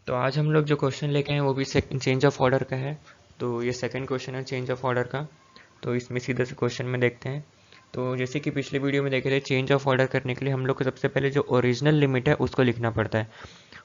तो आज हम लोग जो क्वेश्चन लेके आए हैं वो भी चेंज ऑफ ऑर्डर का है। तो ये सेकंड क्वेश्चन है चेंज ऑफ ऑर्डर का। तो इसमें सीधे से क्वेश्चन में देखते हैं। तो जैसे कि पिछले वीडियो में देखे थे, चेंज ऑफ ऑर्डर करने के लिए हम लोग को सबसे पहले जो ओरिजिनल लिमिट है उसको लिखना पड़ता है।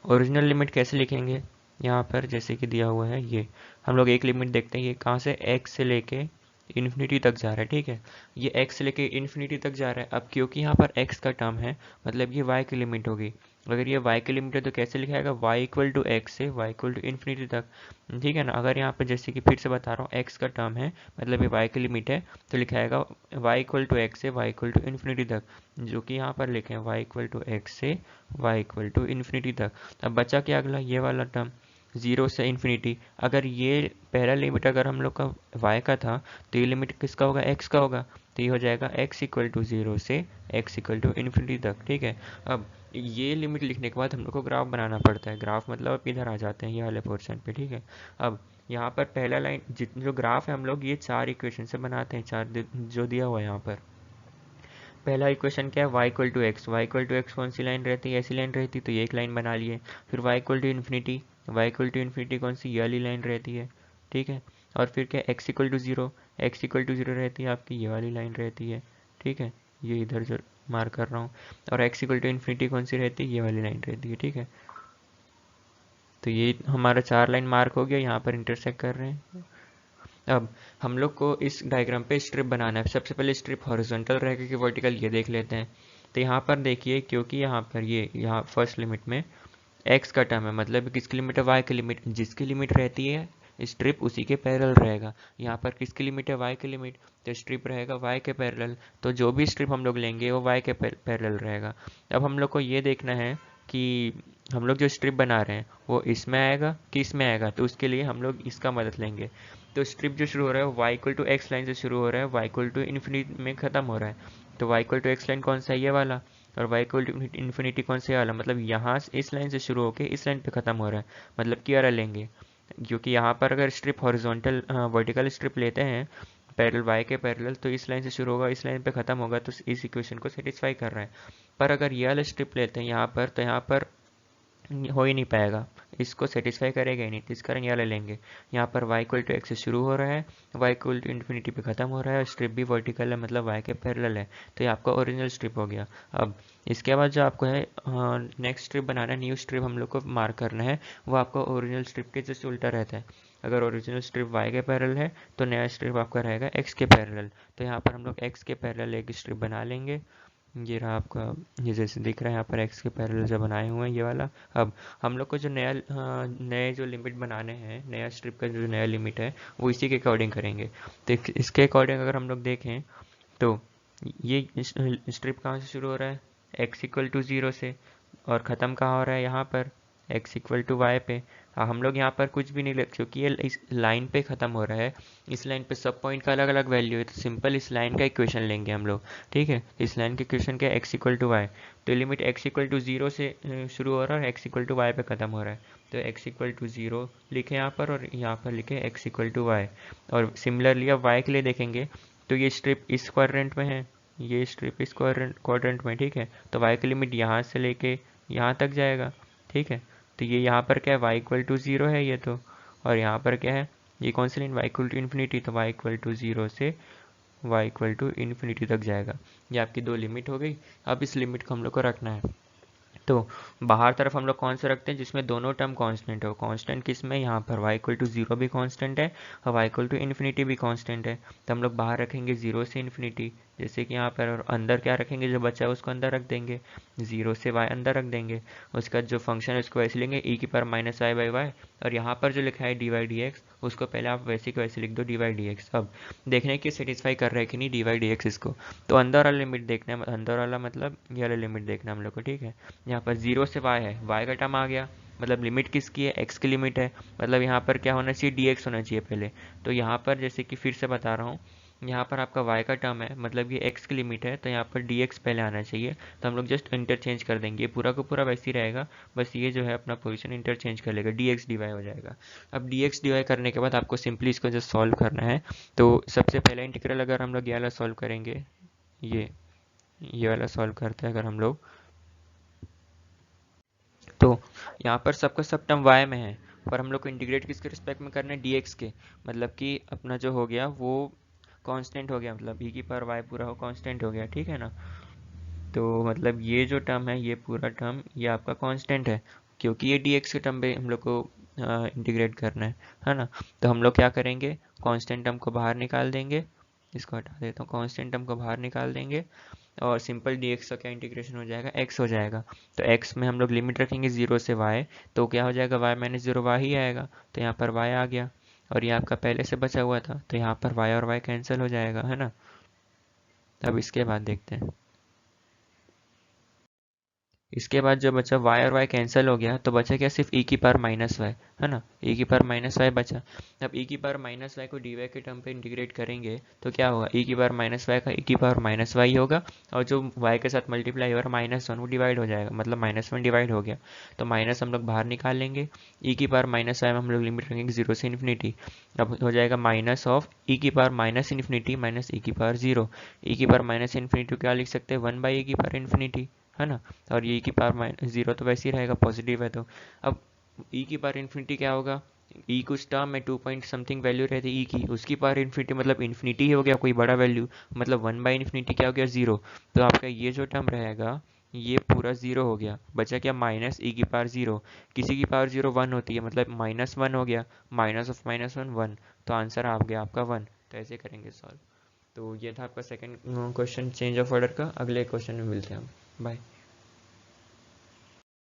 ओरिजिनल लिमिट कैसे लिखेंगे? यहाँ पर जैसे कि दिया हुआ है, ये हम लोग एक लिमिट देखते हैं। ये कहाँ से x से लेके इन्फिनिटी तक जा रहा है, ठीक है। ये x से लेके इन्फिनिटी तक जा रहा है। अब क्योंकि यहाँ पर x का टर्म है, मतलब ये y की लिमिट होगी। अगर ये y की लिमिट है तो कैसे लिखाएगा? y इक्वल टू एक्स से y इक्वल टू इन्फिनिटी तक, ठीक है ना। अगर यहाँ पर जैसे कि फिर से बता रहा हूँ, x का टर्म है मतलब ये y की लिमिट है, तो लिखाएगा y इक्वल टू एक्स से y इक्वल टू इन्फिनिटी तक, जो कि यहाँ पर लिखे हैं y इक्वल टू एक्स से y इक्वल टू इन्फिनिटी तक। अब बचा क्या अगला? ये वाला टर्म, जीरो से इन्फिनिटी। अगर ये पहला लिमिट अगर हम लोग का y का था, तो ये लिमिट किसका होगा? x का होगा। तो ये हो जाएगा x इक्वल टू जीरो से x इक्वल टू इन्फिनिटी तक, ठीक है। अब ये लिमिट लिखने के बाद हम लोग को ग्राफ बनाना पड़ता है। ग्राफ मतलब अब इधर आ जाते हैं ये वाले पोर्शन पे, ठीक है। अब यहाँ पर पहला लाइन जितने जो ग्राफ है हम लोग ये चार इक्वेशन से बनाते हैं, चार जो दिया हुआ है यहाँ पर। पहला इक्वेशन क्या है? y equal to x. Y equal to x कौन सी लाइन रहती है? ऐसी लाइन रहती है, तो ये एक लाइन बना लिए। फिर y equal to infinity, y equal to infinity कौन सी? ये वाली लाइन रहती है, ठीक है। और फिर क्या? x equal to zero, x equal to zero रहती है आपकी, ये वाली लाइन रहती है, ठीक है। ये इधर जो मार्क कर रहा हूँ। और x इक्वल टू इन्फिनिटी कौन सी रहती है? ये वाली लाइन रहती है, ठीक है। तो ये हमारा चार लाइन मार्क हो गया, यहाँ पर इंटरसेक्ट कर रहे हैं। अब हम लोग को इस डायग्राम पे स्ट्रिप बनाना है। सबसे पहले स्ट्रिप हॉरिजॉन्टल रहेगा कि वर्टिकल, ये देख लेते हैं। तो यहाँ पर देखिए, क्योंकि यहाँ पर ये यहाँ फर्स्ट लिमिट में x का टर्म है, मतलब किसकी लिमिट है? y की लिमिट। जिसकी लिमिट रहती है स्ट्रिप उसी के पैरेलल रहेगा। यहाँ पर किसकी लिमिट है? y की लिमिट, तो स्ट्रिप रहेगा y के पैरेलल। तो जो भी स्ट्रिप हम लोग लेंगे वो y के पैरेलल रहेगा। अब हम लोग को ये देखना है कि हम लोग जो स्ट्रिप बना रहे हैं वो इसमें आएगा कि इसमें आएगा। तो उसके लिए हम लोग इसका मदद लेंगे। तो स्ट्रिप जो शुरू हो रहा है y equal to x line से शुरू हो रहा है, y इक्वल टू इन्फिनिटी में ख़त्म हो रहा है। तो y equal to x line कौन सा है? ये वाला। और y इक्वल टू इन्फिनिटी कौन सा वाला? मतलब यहाँ से इस लाइन से शुरू होकर इस लाइन पे ख़त्म हो रहा है, मतलब कि लेंगे। क्योंकि यहाँ पर अगर स्ट्रिप हॉरिजॉन्टल वर्टिकल स्ट्रिप लेते हैं पैरेलल y के पैरेलल, तो इस लाइन से शुरू होगा इस लाइन पे ख़त्म होगा, तो इस इक्वेशन को सेटिस्फाई कर रहा है। पर अगर ये वाला स्ट्रिप लेते हैं यहाँ पर, तो यहाँ पर हो ही नहीं पाएगा, इसको सेटिस्फाई करेगा ही नहीं। तो इस कारण ये ले लेंगे। यहाँ पर y इक्वल टू एक्स से शुरू हो रहा है, y इक्वल टू इन्फिनिटी पे ख़त्म हो रहा है, स्ट्रिप भी वर्टिकल है मतलब y के पैरेलल है। तो ये आपका ओरिजिनल स्ट्रिप हो गया। अब इसके बाद जो आपको है नेक्स्ट स्ट्रिप बनाना है, न्यू स्ट्रिप हम लोग को मार्क करना है, वो आपका ओरिजिनल स्ट्रिप के जस्ट उल्टा रहता है। अगर ओरिजिनल स्ट्रिप y के पैरेलल है तो नया स्ट्रिप आपका रहेगा x के पैरेलल। तो यहाँ पर हम लोग x के पैरेलल एक स्ट्रिप बना लेंगे। ये रहा आपका, ये जैसे दिख रहा है यहाँ पर x के पैरेलल जो बनाए हुए हैं ये वाला। अब हम लोग को जो नए जो लिमिट बनाने हैं, नया स्ट्रिप का जो नया लिमिट है वो इसी के अकॉर्डिंग करेंगे। तो इसके अकॉर्डिंग अगर हम लोग देखें तो ये स्ट्रिप कहाँ से शुरू हो रहा है? x इक्वल टू ज़ीरो से, और ख़त्म कहाँ हो रहा है? यहाँ पर x इक्वल टू वाई पे। हम लोग यहाँ पर कुछ भी नहीं लिख, क्योंकि ये इस लाइन पे ख़त्म हो रहा है। इस लाइन पे सब पॉइंट का अलग अलग वैल्यू है, तो सिंपल इस लाइन का इक्वेशन लेंगे हम लोग, ठीक है। इस लाइन के इक्वेशन क्या है? x equal to y. तो limit x equal to zero से शुरू हो रहा है और x इक्वल टू वाई पे ख़त्म हो रहा है। तो x इक्वल टू ज़ीरो लिखे यहाँ पर, और यहाँ पर लिखे x इक्वल टू वाई। और सिमिलरली अब y के लिए देखेंगे, तो ये स्ट्रिप इस क्वाड्रेंट में है, ये स्ट्रिप इस क्वाड्रेंट में, ठीक है। तो y की लिमिट यहाँ से लेके यहाँ तक जाएगा, ठीक है। तो ये यहाँ पर क्या है? y इक्वल टू ज़ीरो है ये तो। और यहाँ पर क्या है? ये कौन सी line? y equal to infinity. तो y इक्वल टू ज़ीरो से y इक्वल टू इन्फिनिटी तक जाएगा। ये आपकी दो लिमिट हो गई। अब इस लिमिट को हम लोग को रखना है। तो बाहर तरफ हम लोग कौन सा रखते हैं? जिसमें दोनों टर्म कांस्टेंट हो। कांस्टेंट किस में? यहाँ पर y इक्वल टू ज़ीरो भी कांस्टेंट है और y इक्वल टू इन्फिनिटी भी कांस्टेंट है। तो हम लोग बाहर रखेंगे ज़ीरो से इन्फिनिटी, जैसे कि यहाँ पर। और अंदर क्या रखेंगे? जो बचा है उसको अंदर रख देंगे, ज़ीरो से y अंदर रख देंगे। उसका जो फंक्शन है उसको ऐसे लेंगे, e की power minus i by y. और यहाँ पर जो लिखा है डी वाई डी एक्स, उसको पहले आप वैसे के वैसे लिख दो, डी वाई डी एक्स। अब देखने की सेटिस्फाई कर रहा है कि नहीं डी वाई डी एक्स इसको। तो अंदर वाला लिमिट देखना है, अंदर वाला मतलब ये वाला लिमिट देखना है हम लोग को, ठीक है। यहाँ पर जीरो से y है, y का टर्म आ गया, मतलब लिमिट किसकी है? x की लिमिट है। मतलब यहाँ पर क्या होना चाहिए? dx होना चाहिए पहले। तो यहाँ पर जैसे कि फिर से बता रहा हूँ, यहाँ पर आपका y का टर्म है, मतलब ये x की लिमिट है, तो यहाँ पर dx पहले आना चाहिए। तो हम लोग जस्ट इंटरचेंज कर देंगे, ये पूरा का पूरा वैसे ही रहेगा, बस ये जो है अपना पोजीशन इंटरचेंज कर लेगा, dx dy हो जाएगा। अब dx dy करने के बाद आपको सिंपली इसको जस्ट सॉल्व करना है। तो सबसे पहला इंटीग्रल अगर हम लोग ये वाला सॉल्व करेंगे, ये वाला सॉल्व करते हैं अगर हम लोग, तो यहाँ पर सबका सब टर्म y में है, पर हम लोग को इंटीग्रेट किसके रिस्पेक्ट में करना है, dx के, मतलब कि अपना जो हो गया वो कांस्टेंट हो गया, मतलब e की पावर y पूरा हो कांस्टेंट हो गया, ठीक है ना। तो मतलब ये जो टर्म है, ये पूरा टर्म ये आपका कांस्टेंट है, क्योंकि ये dx के टर्म पे हम लोग को इंटीग्रेट करना है ना। तो हम लोग क्या करेंगे, कांस्टेंट टर्म को बाहर निकाल देंगे, इसको हटा देता हूँ, कांस्टेंट टर्म को बाहर निकाल देंगे और सिंपल dx का क्या इंटीग्रेशन हो जाएगा, x हो जाएगा। तो x में हम लोग लिमिट रखेंगे 0 से y, तो क्या हो जाएगा, y माइनस 0 y ही आएगा, तो यहाँ पर y आ गया, और ये आपका पहले से बचा हुआ था, तो यहाँ पर y और y कैंसिल हो जाएगा, है ना। अब इसके बाद देखते हैं, इसके बाद जो बचा y और y कैंसिल हो गया, तो बचा क्या, सिर्फ e की पावर माइनस वाई, है ना, e की पावर माइनस वाई बचा। अब e की पावर माइनस वाई को dy के टर्म पे इंटीग्रेट करेंगे तो क्या होगा, e की पावर माइनस वाई का e की पावर माइनस वाई होगा, और जो y के साथ मल्टीप्लाई हो रहा है -1 वो डिवाइड हो जाएगा, मतलब -1 डिवाइड हो गया, तो माइनस हम लोग बाहर निकाल लेंगे। e की पावर माइनस वाई में हम लोग लिमिट रखेंगे 0 से इन्फिनिटी, अब हो जाएगा माइनस ऑफ e की power minus infinity minus e की पावर 0। e की पावर माइनस इन्फिनिटी क्या लिख सकते हैं, 1/e की पावर इन्फिनिटी, है ना। और ये की पावर माइनस 0 तो वैसे ही रहेगा, पॉजिटिव है तो। अब ई की पावर इन्फिनिटी क्या होगा, ई कुछ टर्म में 2 पॉइंट समथिंग वैल्यू रहती है ई की, उसकी पावर इन्फिनिटी मतलब इन्फिनिटी ही हो गया, कोई बड़ा वैल्यू, मतलब 1/इन्फिनिटी क्या हो गया, 0। तो आपका ये जो टर्म रहेगा ये पूरा 0 हो गया, बचा क्या, माइनस ई की पावर 0। किसी की पावर 0 1 होती है, मतलब -1 हो गया, माइनस ऑफ -1 1, तो आंसर आ गया आपका 1। तो ऐसे करेंगे सॉल्व। तो ये था आपका second question change of order का। अगले क्वेश्चन में मिलते हैं हम, बाय।